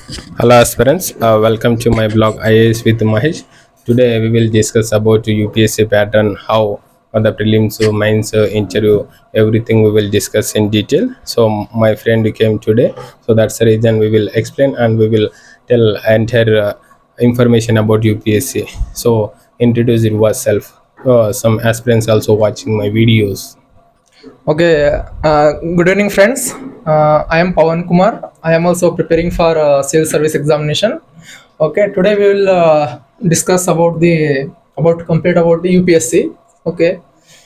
Hello aspirants, welcome to my blog IAS with Mahesh. Today we will discuss about UPSC pattern, how the prelims, mains, interview, everything we will discuss in detail. So my friend came today, so that's the reason we will explain and we will tell entire information about UPSC. So introduce yourself. Some aspirants also watching my videos. Okay, good evening, friends. I am Pawan Kumar. I am also preparing for sales service examination. Okay, today we will discuss about the UPSC. Okay,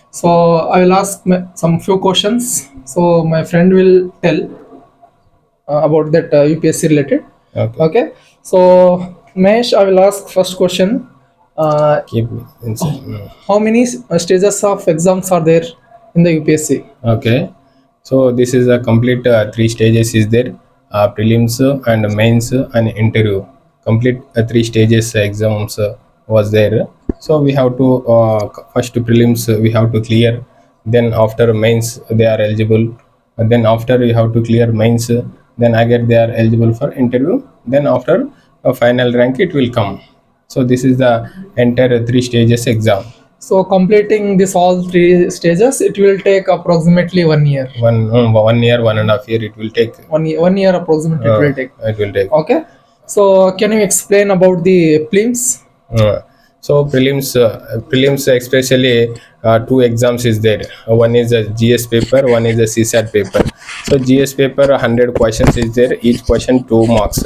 so I will ask some few questions. So my friend will tell about that UPSC related. Okay, Okay, so Mesh, I will ask first question. Uh, keep inside. how many stages of exams are there in the UPSC? Okay, so this is a complete three stages is there, prelims and mains and interview. Complete three stages exams was there. So we have to first prelims we have to clear. Then after mains they are eligible. And then after you have to clear mains, then again they are eligible for interview. Then after a final rank it will come. So this is the entire three stages exam. So completing this all three stages, it will take approximately 1 year. 1 year, 1.5 year it will take. 1 year approximately it will take. It will take. Okay. So can you explain about the prelims? So prelims especially two exams is there. One is a GS paper, one is a CSAT paper. So GS paper 100 questions is there. Each question 2 marks.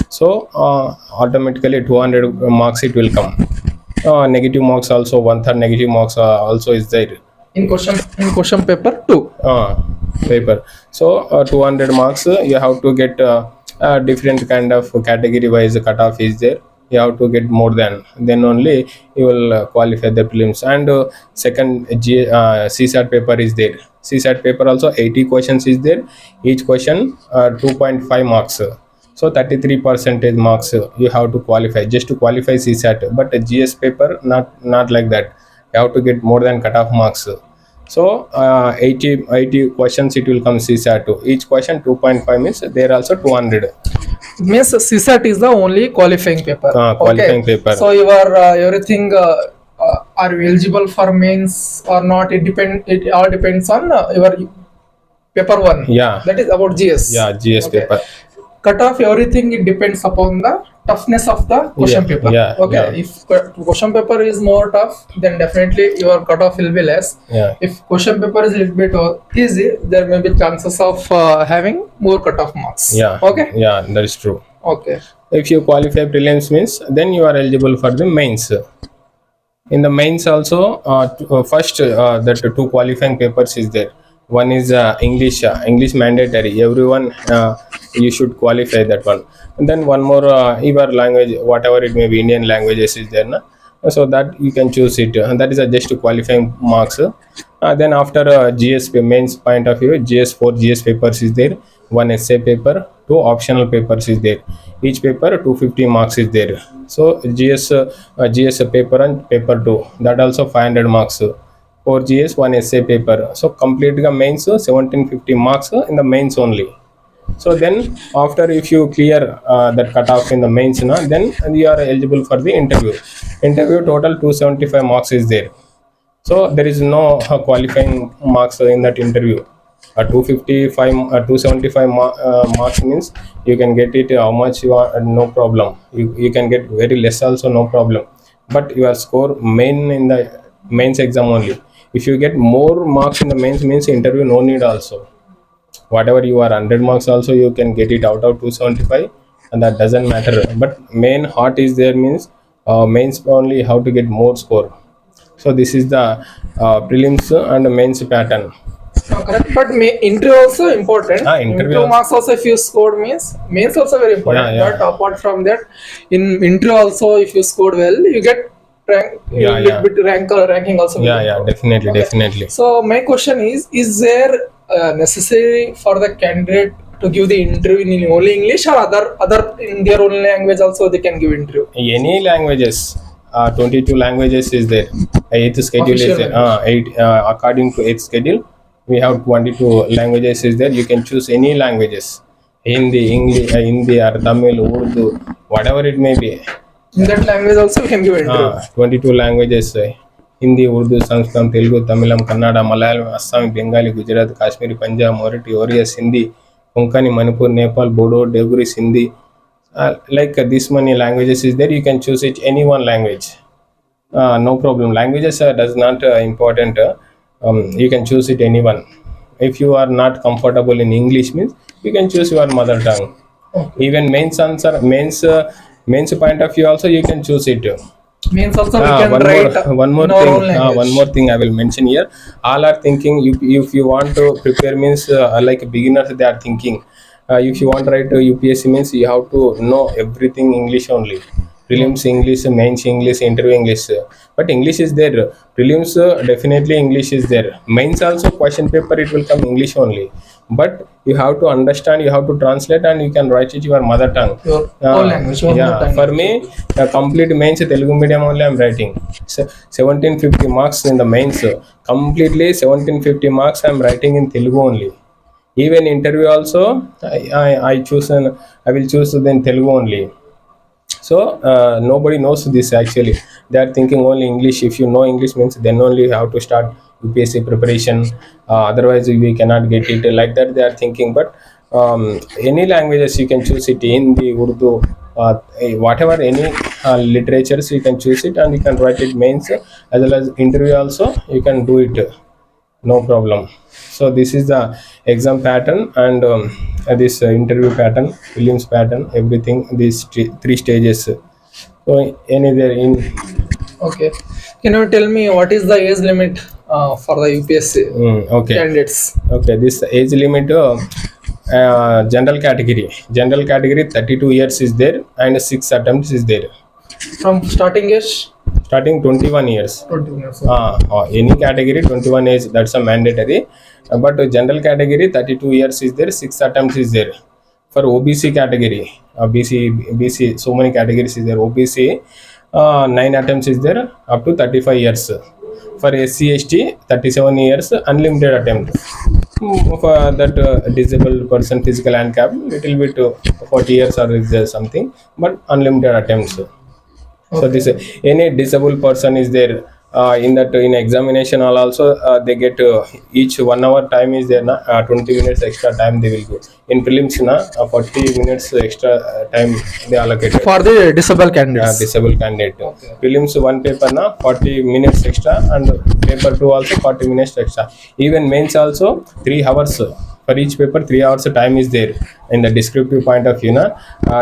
So automatically 200 marks it will come. Negative marks also, one third negative marks also is there. In question paper 2. Paper. So 200 marks you have to get different kind of category wise cutoff is there. You have to get more than, then only you will qualify the prelims. And second CSAT paper is there. CSAT paper also 80 questions is there. Each question 2.5 marks. So 33 percentage marks you have to qualify just to qualify CSAT. But a GS paper not like that. You have to get more than cutoff marks. So 80 questions it will come CSAT. Each question 2.5 means there also 200. Means CSAT is the only qualifying paper. Qualifying paper. So your everything are you eligible for mains or not? It all depends on your paper 1. Yeah. That is about GS. Yeah, GS Okay. paper. Cut off everything, it depends upon the toughness of the question paper. yeah, Okay. yeah. If question paper is more tough, then definitely your cutoff will be less. Yeah. If question paper is a little bit easy, there may be chances of having more cutoff marks. Yeah. Okay. Yeah, that is true. Okay. If you qualify prelims means then you are eligible for the mains. In the mains also first that two qualifying papers is there. One is English mandatory, everyone you should qualify that one. And then one more your language, whatever it may be, Indian languages is there na? So that you can choose it, and that is just qualifying marks. Then after GS mains point of view, GS 4 GS papers is there. One essay paper, two optional papers is there. Each paper 250 marks is there. So GS paper and paper 2, that also 500 marks. 4 GS, one essay paper. So complete the mains 1750 marks in the mains only. So then after if you clear that cutoff in the mains na, then you are eligible for the interview. Interview total 275 marks is there. So there is no qualifying marks in that interview. 255 275 marks means you can get it how much you are, no problem. You can get very less also, no problem. But your score main in the mains exam only. If you get more marks in the mains means interview no need also. Whatever you are 100 marks also you can get it out of 275, and that doesn't matter. But main heart is there means mains only how to get more score. So this is the prelims and mains pattern. Correct. But interview also important. Interview marks also, if you scored means mains also very important. Yeah. But apart from that, in interview also, if you scored well, you get ranking also. Yeah, definitely, Okay. definitely. So my question is there necessary for the candidate to give the interview in only English, or other in their own language also they can give interview? Any languages, 22 languages is there. Eighth schedule Official is there. According to eighth schedule, we have 22 languages is there. You can choose any languages. Hindi or Tamil, Urdu, whatever it may be. In that language also we can give interview. 22 languages. Hindi, Urdu, Sanskrit, Telugu, Tamilam, Kannada, Malayalam, Assam, Bengali, Gujarat, Kashmiri, Punjab, Marathi, Oriya, Hindi, Konkani, Manipur, Nepal, Bodo, Deguri, Sindhi. Like this many languages is there. You can choose it any one language. No problem. Languages does not important. You can choose it anyone. If you are not comfortable in English, means you can choose your mother tongue. Even mains answer, mains point of view also you can choose it. Means also we can write one more in our thing. own language. One more thing I will mention here. All are thinking if you want to prepare means like beginners they are thinking. If you want to write UPSC means you have to know everything English only. Prelims English, mains English, interview English. But English is there. Prelims definitely English is there. Mains also question paper it will come English only. But you have to understand, you have to translate, and you can write it your mother tongue. Your own language. Your Yeah, mother tongue. for me, complete mains Telugu medium only I'm writing. 1750 marks in the mains. Completely 1750 marks I'm writing in Telugu only. Even interview also, I will choose then Telugu only. So nobody knows this actually. They are thinking only English. If you know English means then only you have to start UPSC preparation. Otherwise we cannot get it. Like that they are thinking. But any languages you can choose it. Hindi, Urdu, whatever any literatures you can choose it and you can write it mains as well as interview also you can do it. No problem. So this is the exam pattern and this interview pattern, prelims pattern, everything, these three stages. So anywhere in Okay. Can you tell me what is the age limit for the UPSC okay. candidates? Okay, this age limit general category 32 years is there and 6 attempts is there. From starting age Starting 21 years. 20 years. Any category 21 age, that's a mandatory. But general category 32 years is there, 6 attempts is there. For OBC category, BC, so many categories is there. OBC 9 attempts is there up to 35 years. For SC ST 37 years unlimited attempt. For that disabled person physical handicap little bit 40 years or is there something, but unlimited attempts. So this any disabled person is there in that in examination hall also they get each 1 hour time is there na 20 minutes extra time they will go. In prelims na 40 minutes extra time they allocated For the disabled candidates. disabled candidate. Prelims one paper na 40 minutes extra and paper 2 also 40 minutes extra. Even mains also 3 hours. For each paper 3 hours time is there. In the descriptive point of view na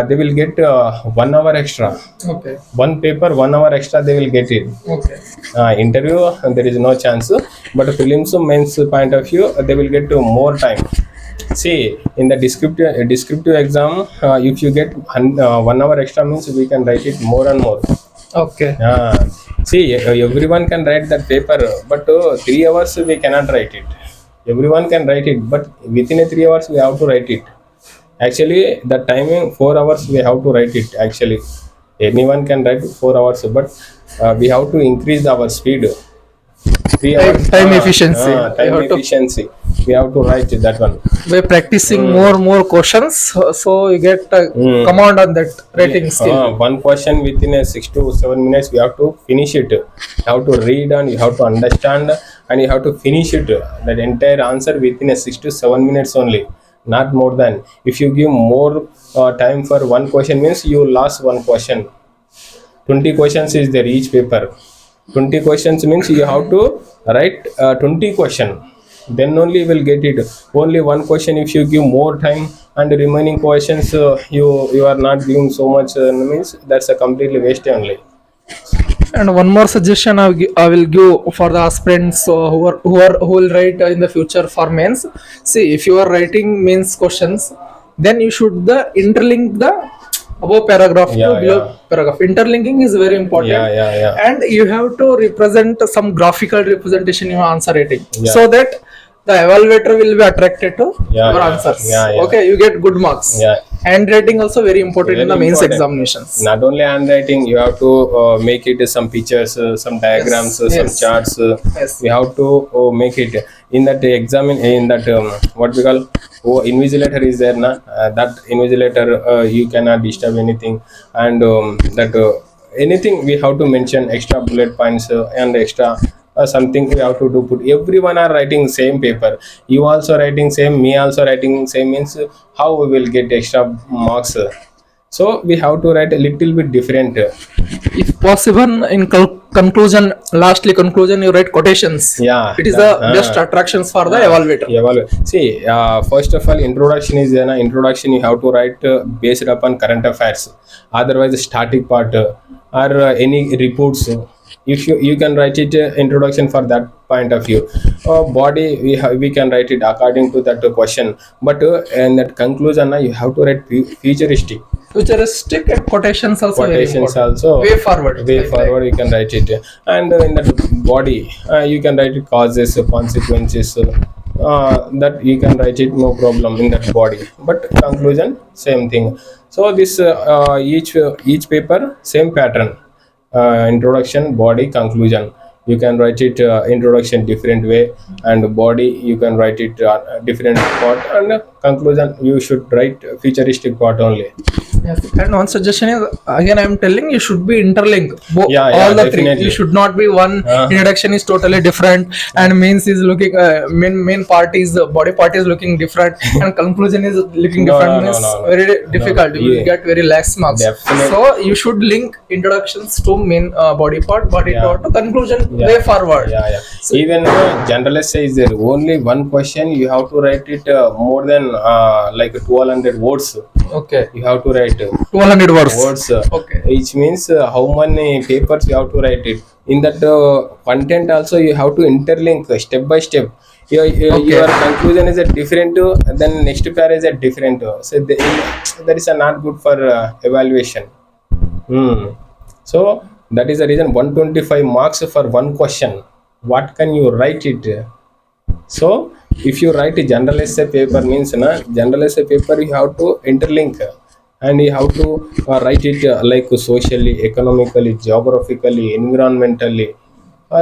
they will get 1 hour extra. Okay. One paper 1 hour extra they will get it. Okay. Interview there is no chance, but prelims mains point of view they will get more time. See, in the descriptive exam if you get 1 hour extra means we can write it more and more. Okay. See, everyone can write that paper, but 3 hours we cannot write it. Everyone can write it, but within a 3 hours we have to write it. Actually the timing 4 hours we have to write it. Actually anyone can write 4 hours, but we have to increase our speed. 3 hours Time efficiency. time You have to- efficiency we have to write that one. By practicing more questions, so you get command on that writing skill. One question within a 6 to 7 minutes we have to finish it. You have to read and you have to understand and you have to finish it, that entire answer within a 6 to 7 minutes only, not more than. If you give more time for one question means you lost one question. 20 questions is there each paper. 20 questions means you have to write 20 question, then only you will get it. Only one question if you give more time and the remaining questions you are not giving so much means that's a completely waste only. And one more suggestion I will give for the aspirants who will write in the future for mains. See, if you are writing mains questions, then you should interlink the above paragraph to below paragraph. Interlinking is very important. Yeah. And you have to represent some graphical representation in your answer writing, Yeah. so that the evaluator will be attracted to Yeah, your yeah, answers. yeah, yeah. Okay, you get good marks. Yeah. Handwriting also very important in Very the mains important. examinations. Not only handwriting, you have to make it some pictures, some diagrams, some yes. charts. Yes. We have to make it in that examine in that what we call invigilator is there na. That invigilator you cannot disturb anything, and that anything we have to mention extra bullet points and extra something we have to do. Put everyone are writing same paper. You also writing same, me also writing same means how we will get extra marks. So we have to write a little bit different. If possible, in conclusion, lastly conclusion, you write quotations. Yeah, It is that, the best attractions for the evaluator. evaluate. See, first of all, introduction is there. Introduction you have to write based upon current affairs. Otherwise, static part or any reports. If you can write it introduction for that point of view. Body we can write it according to that question. But in that conclusion, you have to write futuristic. Futuristic and quotations also very Quotations important. also Way forward. way forward you can write it, and in the body you can write it causes consequences, that you can write it no problem in that body, but conclusion same thing. So this each paper same pattern, introduction, body, conclusion. You can write it introduction different way, and body you can write it different part, and conclusion you should write futuristic part only. Yes. And one suggestion is, again I am telling, you should be interlink Yeah, all the three. definitely. You should not be one introduction is totally different, and mains is looking main part is body part is looking different, and conclusion is looking No, different. no, Means no, no. very difficult. You will Yeah. get very less marks. Definitely. So you should link introductions to main body part Yeah. to conclusion Yeah. way forward. Yeah. Even generalist says there only one question you have to write it more than like 1200 words. Okay. You have to write 1200 words. Okay. Which means how many papers you have to write it. In that content also you have to interlink step by step. Your conclusion is a different, then next pair is a different. So that is not good for evaluation. So that is the reason 125 marks for one question. What can you write it? So if you write a general essay paper means general essay paper you have to interlink, and you have to write it like socially, economically, geographically, environmentally.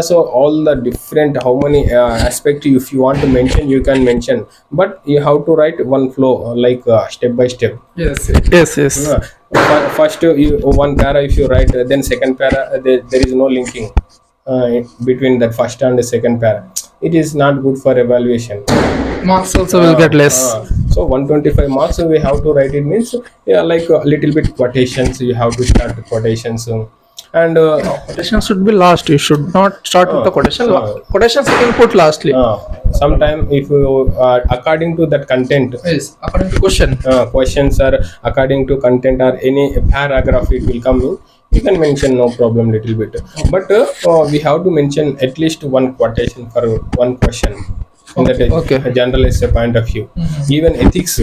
So all the different how many aspect if you want to mention you can mention, but you have to write one flow like step by step. Yes. Yes. First you one para if you write, then second para there is no linking between that first and the second para. It is not good for evaluation. Marks also will get less. So 125 marks we have to write it means like a little bit quotations. You have to start the quotations, and Quotation should be last. You should not start with the quotation. Quotations you can put lastly. sometime if you according to that content, Yes, according to question. questions are according to content or any paragraph it will come in, you can mention no problem little bit, but we have to mention at least one quotation for one question in that general essay point of view. Even ethics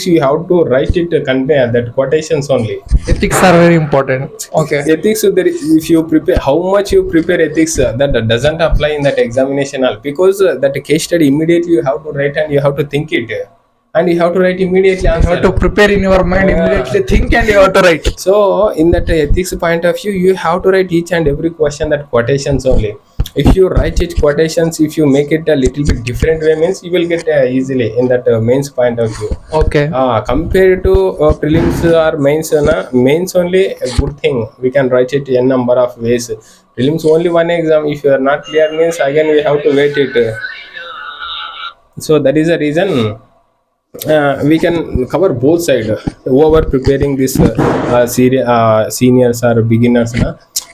you have to write it contain that quotations only. Ethics are very important. Okay. Ethics if you prepare how much you prepare ethics, that doesn't apply in that examination hall, because that case study immediately you have to write and you have to think it, and you have to write immediately answer. You have to prepare in your mind, immediately think, and you have to write. So in that ethics point of view you have to write each and every question that quotations only. If you write it quotations, if you make it a little bit different way means you will get easily in that mains point of view. Okay. Compared to prelims or mains, mains only a good thing, we can write it n number of ways. Prelims only one exam, if you are not clear means again we have to wait it. So that is the reason we can cover both sides. Whoever preparing this seniors or beginners,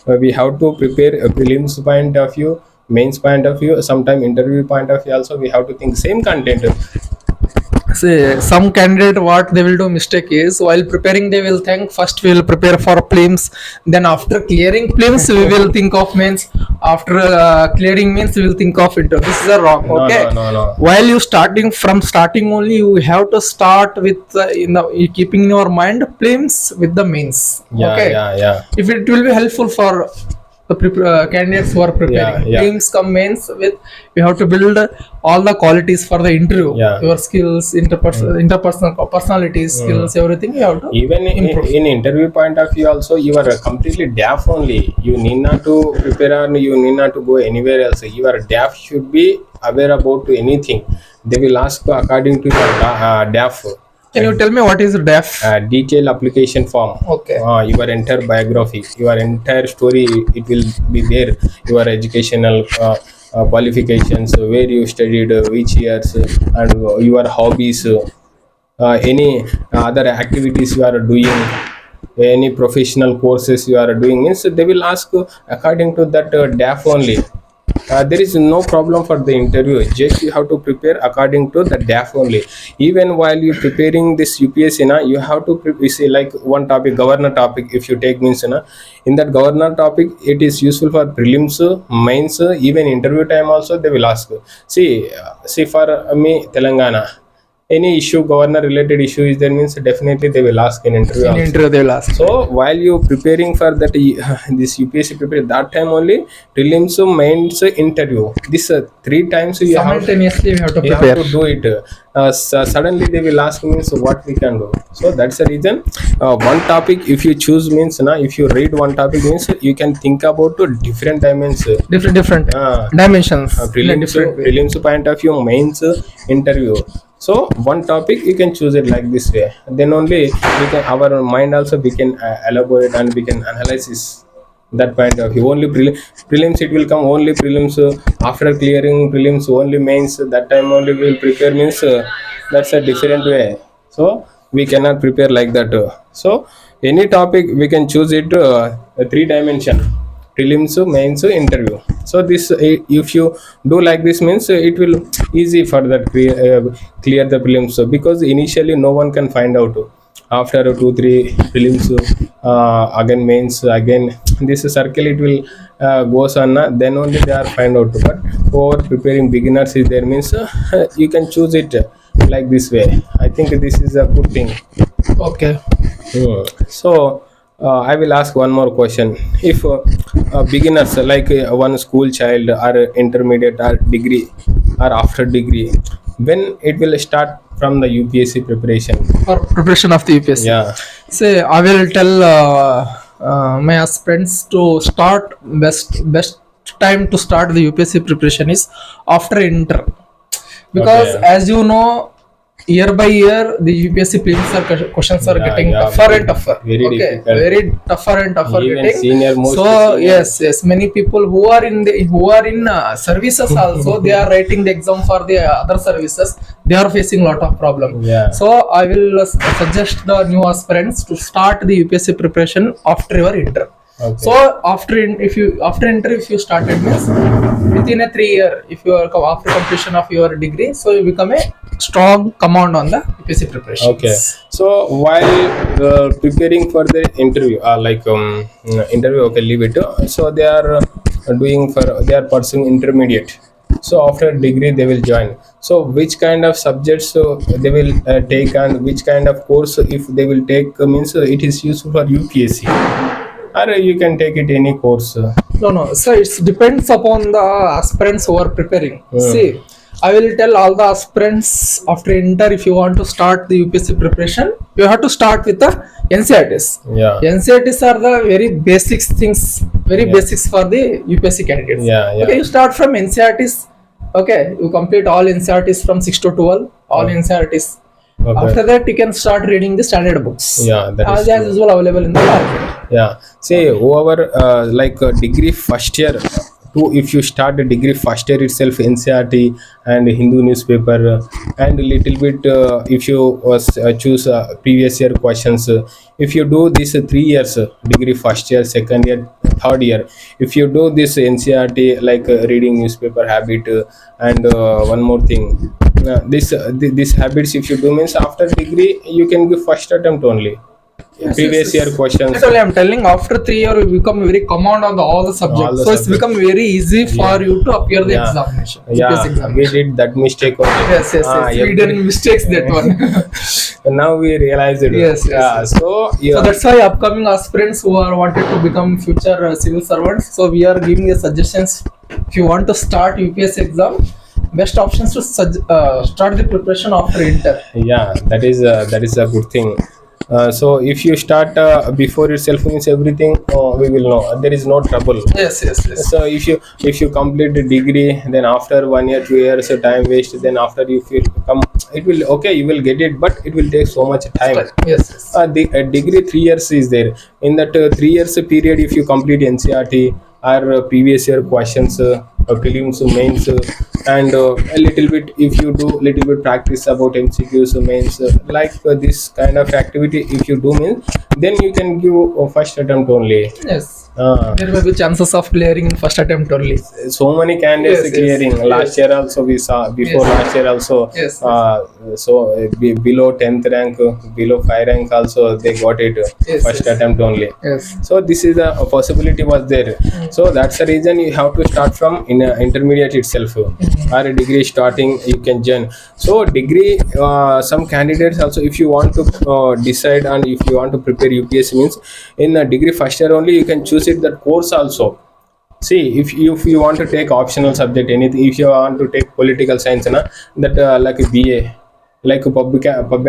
we have to prepare a prelims point of view, mains point of view, sometime interview point of view also. We have to think same content. Say some candidate what they will do mistake is, while preparing they will think first we will prepare for prelims, then after clearing prelims we will think of mains, after clearing mains we will think of interview. This is a wrong. Okay. No. While you starting only, you have to start with keeping in your mind prelims with the mains. Yeah. If it will be helpful for the candidates who are preparing. Yeah. Prelims come mains with you have to build all the qualities for the interview. Yeah. Your skills, interpersonal personalities, skills, everything you have to Even improve. in interview point of view also, you are completely deaf only. You need not to prepare and you need not to go anywhere else. You are deaf, should be aware about anything. They will ask according to your deaf. Can you tell me what is DEF? Detailed application form. Okay. Your entire biography, your entire story, it will be there. Your educational qualifications, where you studied, which years, and your hobbies, any other activities you are doing, any professional courses you are doing. Means they will ask according to that DAF only. There is no problem for the interview. Just you have to prepare according to the DAF only. Even while you preparing this UPSC, you have to you see like one topic, governor topic. If you take means, in that governor topic, it is useful for prelims, mains, even interview time also they will ask. See for me, Telangana. Any issue, governor related issue is there, means definitely they will ask in interview In also. interview they will ask. So while you preparing for that this UPSC prepare, that time only prelims, mains, interview, this 3 times you have Simultaneously we have to you prepare. have to do it. Suddenly they will ask means what we can do. So that's the reason. One topic if you choose means, if you read one topic means you can think about different dimensions. Different dimensions. In a Prelims, different way. prelims point of view, mains, interview. So one topic you can choose it like this way. Then only we can, our mind also we can elaborate and we can analyze that point of view. Only prelims it will come, only prelims, after clearing prelims only mains, that time only we will prepare means, that's a different way. So we cannot prepare like that. So any topic we can choose it, 3 dimension, prelims, mains, interview. So this if you do like this means, it will easy for that clear the prelims. So because initially no one can find out. After 2 3 prelims, again mains, again this circle it will goes on, then only they are find out. But for preparing beginners is there means, you can choose it like this way. I think this is a good thing. Okay. So I will ask one more question. If beginners like one school child or intermediate or degree or after degree, when it will start from the UPSC preparation? For preparation of the UPSC. Yeah. Say I will tell my aspirants to start best time to start the UPSC preparation is after inter, because Okay. as you know, year by year the UPSC prelims questions are getting tougher and tougher. very difficult. Very tougher and tougher Even getting. senior, most So senior. yes, many people who are in services also they are writing the exam for the other services. They are facing lot of problem. Yeah. So I will suggest the new aspirants to start the UPSC preparation after your inter. Okay. So after inter if you started means within a 3 year, if you are after completion of your degree, so you become a strong command on the UPSC preparation. Okay. So while preparing for the interview, interview, okay, leave it. So they are they are pursuing intermediate. So after degree they will join. So which kind of subjects they will take, and which kind of course if they will take, means it is useful for UPSC, or you can take it any course. No. So it depends upon the aspirants who are preparing. See, I will tell all the aspirants after inter, if you want to start the UPSC preparation, you have to start with the NCRTs. Yeah. NCRTs are the very basics things, basics for the UPSC candidates. Yeah. Okay, you start from NCRTs. Okay, you complete all NCRTs from 6 to 12, all NCRTs. Okay. After that, you can start reading the standard books. Yeah, that is as true. usual available in the market. Yeah. See, whoever degree first year, if you start a degree first year itself, NCRT and Hindu newspaper, and a little bit if you choose previous year questions, if you do this 3 years, degree first year, second year, third year, if you do this NCRT reading newspaper habit, and one more thing, this habits if you do means after degree you can give first attempt only. previous year questions. Actually, I'm telling after 3 years we become very command on all the subjects. All the So it's subjects. become very easy for Yeah. you to appear the Yeah. examination. UPSC Yeah, we examination. did that mistake only. Yes, yes, yes. We did mistakes that one. Now we realize it. Yes, yes, Yeah. yes. So yeah. So that's why upcoming aspirants who are wanted to become future civil servants. So we are giving you suggestions. If you want to start UPSC exam, best options to start the preparation after inter. Yeah, that is a good thing. So if you start before itself means everything, we will know there is no trouble. Yes, yes, yes. So if you complete the degree, then after 1 year 2 years time waste, then after you feel come, it will okay, you will get it, but it will take so much time. Yes, yes. The degree 3 years is there. In that 3 years period, if you complete NCRT or previous year questions, prelims, mains, and a little bit, if you do little bit practice about MCQs, mains, like this kind of activity, if you do means, then you can give a first attempt only. Yes. Uh, There may be chances of clearing in first attempt only. so many candidates Yes, yes. clearing. Last year also we saw, before Yes. last year also. Yes, yes. So below 10th rank, below 5 rank also, they got it Yes, first yes. attempt only. Yes. So this is a possibility was there. So that's the reason you have to start from in intermediate itself, or a degree starting you can join. So degree, some candidates also, if you want to decide and if you want to prepare UPSC means, in a degree first year only you can choose it that course also. See, if you want to take optional subject anything, if you want to take political science, na, that like a BA, like a public